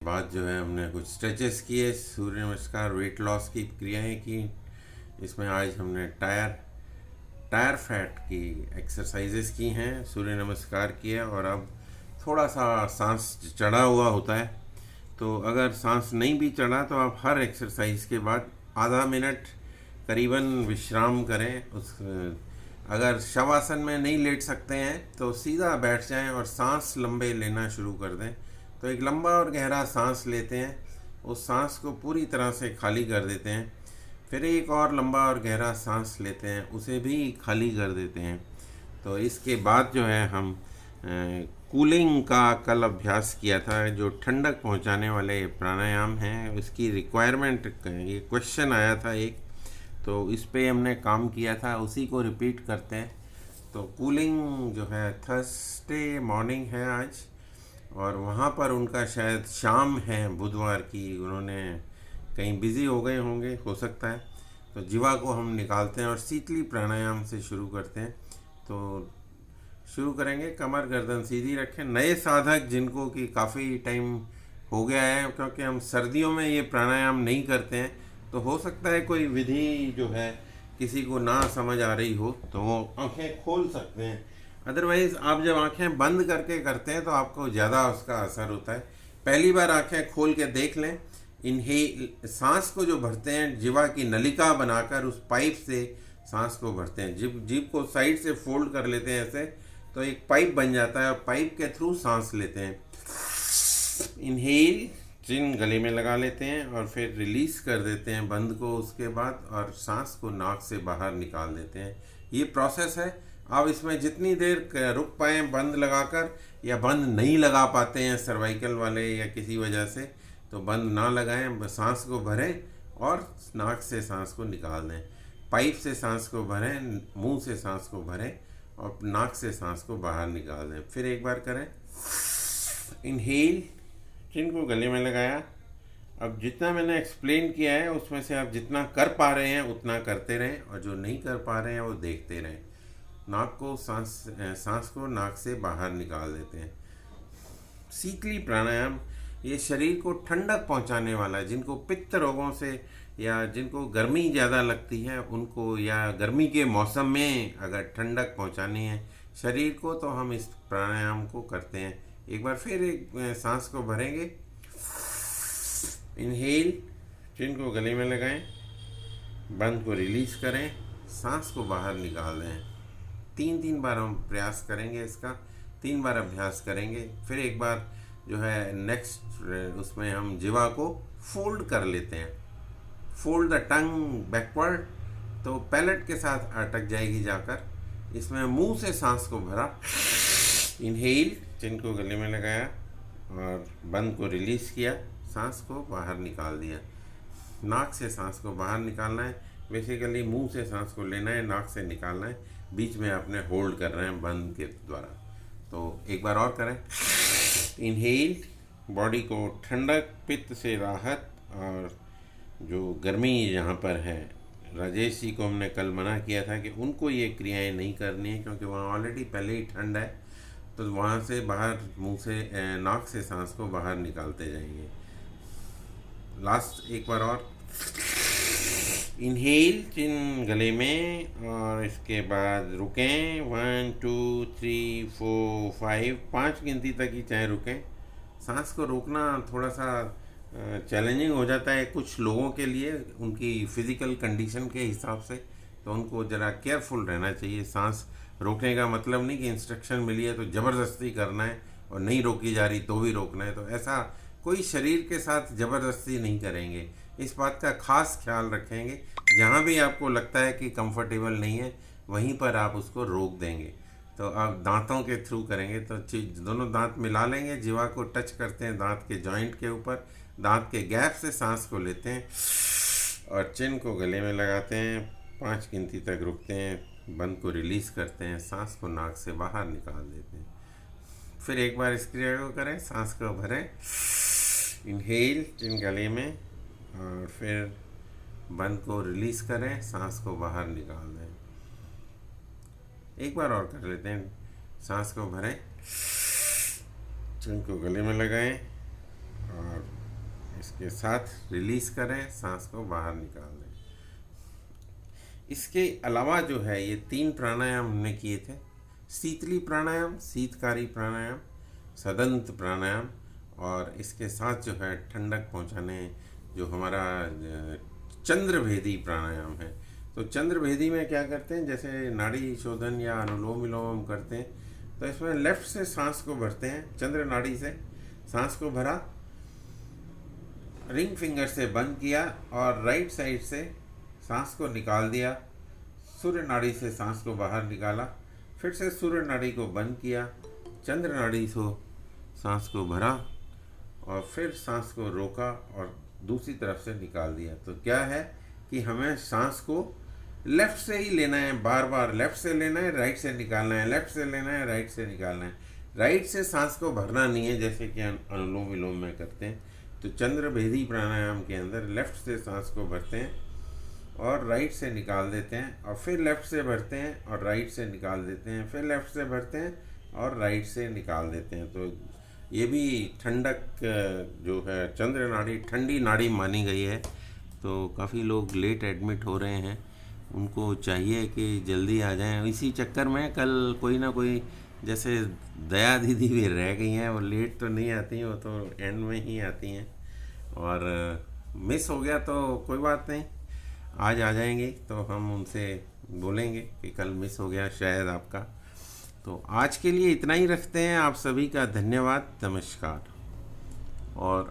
बाद जो है हमने कुछ स्ट्रेचेस किए, सूर्य नमस्कार, वेट लॉस की क्रियाएं की। इसमें आज हमने टायर फैट की एक्सरसाइजेस की हैं, सूर्य नमस्कार किया। और अब थोड़ा सा सांस चढ़ा हुआ होता है, तो अगर सांस नहीं भी चढ़ा तो आप हर एक्सरसाइज के बाद आधा मिनट करीबन विश्राम करें। उस अगर शवासन में नहीं लेट सकते हैं तो सीधा बैठ जाएं और सांस लंबे लेना शुरू कर दें। तो एक लंबा और गहरा सांस लेते हैं, उस सांस को पूरी तरह से खाली कर देते हैं। फिर एक और लंबा और गहरा सांस लेते हैं, उसे भी खाली कर देते हैं। तो इसके बाद जो है हम कूलिंग का कल अभ्यास किया था, जो ठंडक पहुंचाने वाले प्राणायाम हैं उसकी रिक्वायरमेंट, ये क्वेश्चन आया था एक, तो इस पे हमने काम किया था, उसी को रिपीट करते हैं। तो कूलिंग जो है थर्सडे मॉर्निंग है आज, और वहाँ पर उनका शायद शाम है बुधवार की, उन्होंने कहीं बिज़ी हो गए होंगे, हो सकता है। तो जीवा को हम निकालते हैं और शीतली प्राणायाम से शुरू करते हैं। तो शुरू करेंगे, कमर गर्दन सीधी रखें। नए साधक जिनको कि काफ़ी टाइम हो गया है, क्योंकि हम सर्दियों में ये प्राणायाम नहीं करते हैं, तो हो सकता है कोई विधि जो है किसी को ना समझ आ रही हो, तो वो आंखें खोल सकते हैं। अदरवाइज़ आप जब आंखें बंद करके करते हैं तो आपको ज़्यादा उसका असर होता है। पहली बार आंखें खोल के देख लें। इनहेल, सांस को जो भरते हैं जीवा की नलिका बनाकर उस पाइप से सांस को भरते हैं। जीभ को साइड से फोल्ड कर लेते हैं ऐसे, तो एक पाइप बन जाता है और पाइप के थ्रू सांस लेते हैं। इनहेल, चिन गले में लगा लेते हैं और फिर रिलीज कर देते हैं बंद को उसके बाद, और सांस को नाक से बाहर निकाल देते हैं। ये प्रोसेस है। आप इसमें जितनी देर रुक पाएँ बंद लगाकर, या बंद नहीं लगा पाते हैं सर्वाइकल वाले या किसी वजह से, तो बंद ना लगाएं, सांस को भरें और नाक से सांस को निकाल दें। पाइप से सांस को भरें, मुंह से सांस को भरें और नाक से सांस को बाहर निकाल दें। फिर एक बार करें। इनहेल, चिन को गले में लगाया। अब जितना मैंने एक्सप्लेन किया है उसमें से आप जितना कर पा रहे हैं उतना करते रहें, और जो नहीं कर पा रहे हैं वो देखते रहें। नाक को सांस को नाक से बाहर निकाल देते हैं। शीतली प्राणायाम, ये शरीर को ठंडक पहुंचाने वाला है। जिनको पित्त रोगों से या जिनको गर्मी ज़्यादा लगती है उनको, या गर्मी के मौसम में अगर ठंडक पहुंचानी है शरीर को, तो हम इस प्राणायाम को करते हैं। एक बार फिर एक सांस को भरेंगे। इनहेल, चिन को गले में लगाएं, बंद को रिलीज करें, सांस को बाहर निकाल दें। 3 बार हम प्रयास करेंगे इसका, 3 बार अभ्यास करेंगे। फिर एक बार जो है नेक्स्ट उसमें हम जीवा को फोल्ड कर लेते हैं। फोल्ड द टंग बैकवर्ड, तो पैलेट के साथ अटक जाएगी जाकर। इसमें मुंह से सांस को भरा। इनहेल, चिन को गले में लगाया और बंद को रिलीज किया, सांस को बाहर निकाल दिया। नाक से सांस को बाहर निकालना है। बेसिकली मुंह से सांस को लेना है, नाक से निकालना है, बीच में आपने होल्ड कर रहे हैं बंद के द्वारा। तो एक बार और करें। इनहेल, बॉडी को ठंडक, पित्त से राहत, और जो गर्मी यहाँ पर है, राजेश जी को हमने कल मना किया था कि उनको ये क्रियाएं नहीं करनी है, क्योंकि वहाँ ऑलरेडी पहले ही ठंड है। तो वहाँ से बाहर मुंह से नाक से सांस को बाहर निकालते जाएंगे। लास्ट एक बार और। इनहेल, चिन गले में, और इसके बाद रुकें। 1 2 3 4 5, 5 गिनती तक ही चाहे रुकें। सांस को रोकना थोड़ा सा चैलेंजिंग हो जाता है कुछ लोगों के लिए, उनकी फिज़िकल कंडीशन के हिसाब से, तो उनको ज़रा केयरफुल रहना चाहिए। सांस रोकने का मतलब नहीं कि इंस्ट्रक्शन मिली है तो ज़बरदस्ती करना है, और नहीं रोकी जा रही तो भी रोकना है, तो ऐसा कोई शरीर के साथ ज़बरदस्ती नहीं करेंगे। इस बात का खास ख्याल रखेंगे। जहाँ भी आपको लगता है कि कंफर्टेबल नहीं है वहीं पर आप उसको रोक देंगे। तो आप दांतों के थ्रू करेंगे, तो दोनों दांत मिला लेंगे, जीवा को टच करते हैं दांत के जॉइंट के ऊपर, दांत के गैप से सांस को लेते हैं और चिन को गले में लगाते हैं। 5 गिनती तक रुकते हैं, बंद को रिलीज़ करते हैं, सांस को नाक से बाहर निकाल देते हैं। फिर एक बार इस क्रिया को करें। सांस को भरें। इनहेल, चिन गले में, और फिर बंद को रिलीज़ करें, सांस को बाहर निकाल दें। एक बार और कर लेते हैं। सांस को भरें, चिन को गले में लगाएं और इसके साथ रिलीज़ करें, सांस को बाहर निकाल दें। इसके अलावा जो है ये 3 प्राणायाम हमने किए थे, शीतली प्राणायाम, शीतकारी प्राणायाम, सदंत प्राणायाम, और इसके साथ जो है ठंडक पहुंचाने जो हमारा चंद्रभेदी प्राणायाम है। तो चंद्रभेदी में क्या करते हैं, जैसे नाड़ी शोधन या अनुलोम विलोम करते हैं, तो इसमें लेफ्ट से सांस को भरते हैं, चंद्र नाड़ी से सांस को भरा, रिंग फिंगर से बंद किया और राइट साइड से सांस को निकाल दिया, सूर्य नाड़ी से सांस को बाहर निकाला, फिर से सूर्य नाड़ी को बंद किया, चंद्र नाड़ी से सांस को भरा और फिर सांस को रोका और दूसरी तरफ से निकाल दिया। तो क्या है कि हमें सांस को लेफ़्ट से ही लेना है, बार बार लेफ़्ट से लेना है, राइट से निकालना है, लेफ़्ट से लेना है, राइट से निकालना है। राइट से सांस को भरना नहीं है जैसे कि अनुलोम विलोम में करते हैं। तो चंद्रभेदी प्राणायाम के अंदर लेफ़्ट से सांस को भरते हैं और राइट से निकाल देते हैं, और फिर लेफ़्ट से भरते हैं और राइट से निकाल देते हैं, फिर लेफ़्ट से भरते हैं और राइट से निकाल देते हैं। तो ये भी ठंडक जो है, चंद्र नाड़ी ठंडी नाड़ी मानी गई है। तो काफ़ी लोग लेट एडमिट हो रहे हैं, उनको चाहिए कि जल्दी आ जाएं। इसी चक्कर में कल कोई ना कोई, जैसे दया दीदी भी रह गई हैं, वो लेट तो नहीं आती हैं, वो तो एंड में ही आती हैं, और मिस हो गया तो कोई बात नहीं, आज आ जाएंगे तो हम उनसे बोलेंगे कि कल मिस हो गया शायद आपका। तो आज के लिए इतना ही रखते हैं। आप सभी का धन्यवाद, नमस्कार। और